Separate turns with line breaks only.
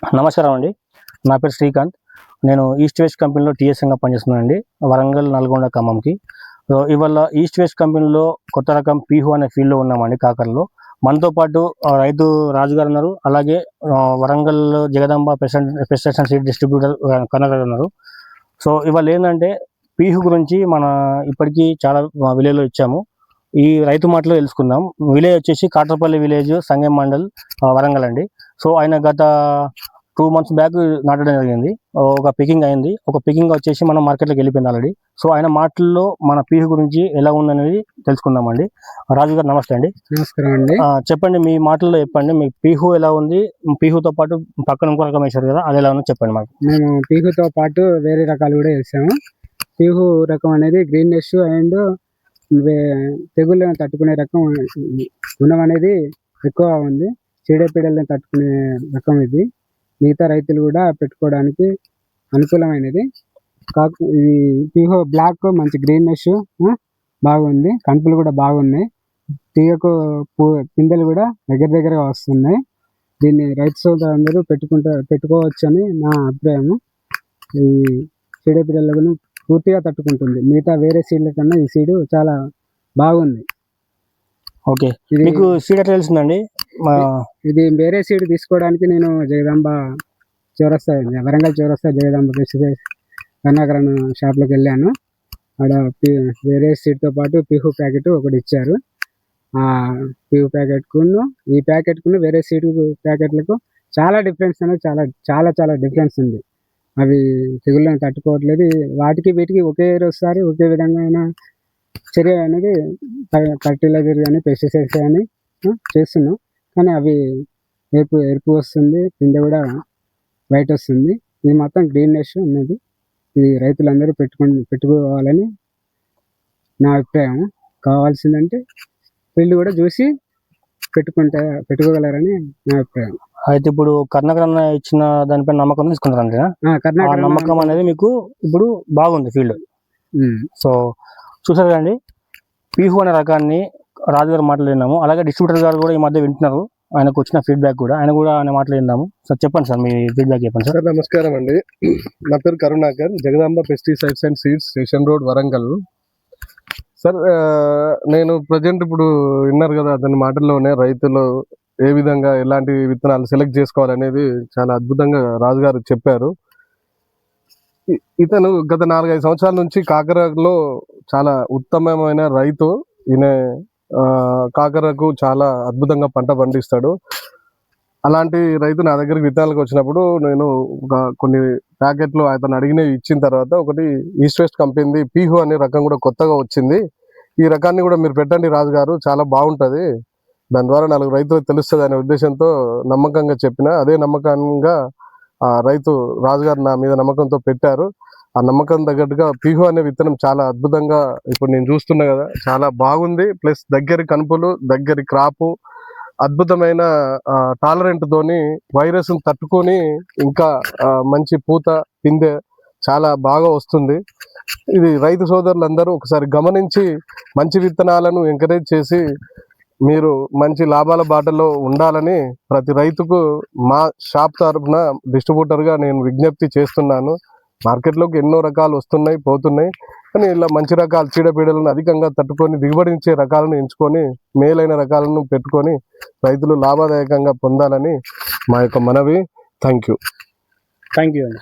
నమస్కారం అండి. నా పేరు శ్రీకాంత్. నేను ఈస్ట్ వెస్ట్ కంపెనీలో టీఎస్ఎంగా పనిచేస్తున్నానండి, వరంగల్, నల్గొండ, ఖమ్మంకి. ఇవాళ ఈస్ట్ వెస్ట్ కంపెనీలో కొత్త రకం పీహు అనే ఫీల్డ్లో ఉన్నామండి, కాకర్లో. మనతో పాటు రైతు రాజుగారు ఉన్నారు, అలాగే Warangal Jagadamba pesticides and seed distributor కనగర్ ఉన్నారు. సో ఇవాళ ఏంటంటే పీహు గురించి మన ఇప్పటికీ చాలా విలేజ్లో ఇచ్చాము. ఈ రైతు మాటలో తెలుసుకుందాం. విలేజ్ వచ్చేసి కాట్రపల్లి విలేజ్, సంగెం మండల్, వరంగల్ అండి. సో ఆయన గత 2 months బ్యాక్ నాటడం జరిగింది. ఒక పికింగ్ అయింది. ఒక పికింగ్ వచ్చేసి మనం మార్కెట్లోకి వెళ్ళిపోయింది ఆల్రెడీ. సో ఆయన మాటల్లో మన పీహు గురించి ఎలా ఉందనేది తెలుసుకుందామండి. రాజు గారు నమస్తే అండి.
నమస్కారం అండి.
చెప్పండి, మీ మాటల్లో చెప్పండి, మీ పీహు ఎలా ఉంది? పీహుతో పాటు పక్కన ఇంకో రకం వేశారు కదా, అది ఎలా ఉందో చెప్పండి మాకు.
మేము పీహుతో పాటు వేరే రకాలు కూడా వేసాము. పీహు రకం అనేది గ్రీన్నెస్ అండ్ తెగుళ్ళను తట్టుకునే రకం గుణం అనేది ఎక్కువ ఉంది. చీడపీడలను తట్టుకునే రకం ఇది. మిగతా రైతులు కూడా పెట్టుకోవడానికి అనుకూలమైనది. ఈ పీహు బ్లాక్ మంచి గ్రీన్నెస్ బాగుంది, కణుపులు కూడా బాగున్నాయి, తీగకు పిందెలు కూడా దగ్గరగా వస్తున్నాయి. దీన్ని రైతు సోదరులందరూ పెట్టుకోవచ్చు అని నా అభిప్రాయము. ఈ చీడపీడలను పూర్తిగా తట్టుకుంటుంది. మిగతా వేరే సీడ్ల కన్నా ఈ సీడు చాలా బాగుంది.
ఓకే, మీకు సీడ్ ఎట్లా తెలిసిందండి?
ఇది వేరే సీడ్ తీసుకోవడానికి నేను జగదాంబ చౌరస్తా, వరంగల్ చౌరస్తా జగదాంబ పెస్టిసైడ్స్ కర్ణాకరణ షాప్లోకి వెళ్ళాను. అక్కడ వేరే సీడ్తో పాటు పీహు ప్యాకెట్ ఒకటి ఇచ్చారు. ఆ పీహు ప్యాకెట్కును ఈ ప్యాకెట్కును వేరే సీడ్ ప్యాకెట్లకు చాలా డిఫరెన్స్ అనేది చాలా డిఫరెన్స్ ఉంది. అవి తెగుళ్ళని తట్టుకోవట్లేదు. వాటికి వీటికి ఒకేసారి ఒకే విధమైన చర్య అనేది ఫర్టిలైజర్ కానీ పెస్టిసైడ్స్ కానీ చేస్తున్నాం, కానీ అవి ఎరుపు వస్తుంది, పిందె కూడా వైట్ వస్తుంది. ఇది మొత్తం గ్రీన్నెస్ ఉన్నది. ఇది రైతులందరూ పెట్టుకోవాలని నా అభిప్రాయం. కావాల్సిందంటే వీళ్ళు కూడా చూసి పెట్టుకోగలరని నా అభిప్రాయం.
అయితే ఇప్పుడు కర్ణాకరణ ఇచ్చిన దానిపైన నమ్మకం తీసుకుంటారండి. నమ్మకం అనేది మీకు ఇప్పుడు బాగుంది ఫీల్డ్. సో చూసారు కదండి, పీహు అనే రకాన్ని రాజుగారు మాట్లాడినాము. అలాగే డిస్ట్రిబ్యూటర్ గారు కూడా ఈ మధ్య వింటున్నారు, ఆయనకు వచ్చిన ఫీడ్బ్యాక్ కూడా ఆయన మాట్లాడినాము. సార్ చెప్పండి సార్, మీ ఫీడ్బ్యాక్ చెప్పండి సార్.
నమస్కారం అండి, నా పేరు Karunakar, Jagadamba pesticides and seeds, station road, Warangal. Sir నేను ప్రజెంట్ ఇప్పుడు విన్నారు కదా, అతని మాటల్లోనే రైతులు ఏ విధంగా ఎలాంటి విత్తనాలు సెలెక్ట్ చేసుకోవాలనేది చాలా అద్భుతంగా రాజుగారు చెప్పారు. ఇతను గత 4-5 సంవత్సరాల నుంచి కాకరలో చాలా ఉత్తమమైన రైతు. ఈయన కాకరకు చాలా అద్భుతంగా పంట పండిస్తాడు. అలాంటి రైతు నా దగ్గరికి విత్తనాలకు వచ్చినప్పుడు నేను కొన్ని ప్యాకెట్లు అతను అడిగినవి ఇచ్చిన తర్వాత, ఒకటి ఈస్ట్ వెస్ట్ కంపెనీ పీహు అనే రకం కూడా కొత్తగా వచ్చింది, ఈ రకాన్ని కూడా మీరు పెట్టండి రాజుగారు, చాలా బాగుంటుంది, దాని ద్వారా 4 రైతులకు తెలుస్తుంది అనే ఉద్దేశంతో నమ్మకంగా చెప్పిన. అదే నమ్మకంగా రైతు రాజుగారు నా మీద నమ్మకంతో పెట్టారు. ఆ నమ్మకం తగ్గట్టుగా పీహు అనే విత్తనం చాలా అద్భుతంగా ఇప్పుడు నేను చూస్తున్నా కదా, చాలా బాగుంది. ప్లస్ దగ్గరి కనుపులు, దగ్గరి క్రాపు, అద్భుతమైన టాలరెంట్ తోని వైరస్ తట్టుకొని ఇంకా మంచి పూత పిందె చాలా బాగా వస్తుంది. ఇది రైతు సోదరులందరూ ఒకసారి గమనించి మంచి విత్తనాలను ఎంకరేజ్ చేసి మీరు మంచి లాభాల బాటలో ఉండాలని ప్రతి రైతుకు మా షాప్ తరఫున డిస్ట్రిబ్యూటర్గా నేను విజ్ఞప్తి చేస్తున్నాను. మార్కెట్లోకి ఎన్నో రకాలు వస్తున్నాయి పోతున్నాయి, కానీ ఇలా మంచి రకాలు చీడపీడలను అధికంగా తట్టుకొని దిగుబడినిచ్చే రకాలను ఎంచుకొని మేలైన రకాలను పెట్టుకొని రైతులు లాభదాయకంగా పొందాలని మా యొక్క మనవి. థ్యాంక్ యూ
అండి.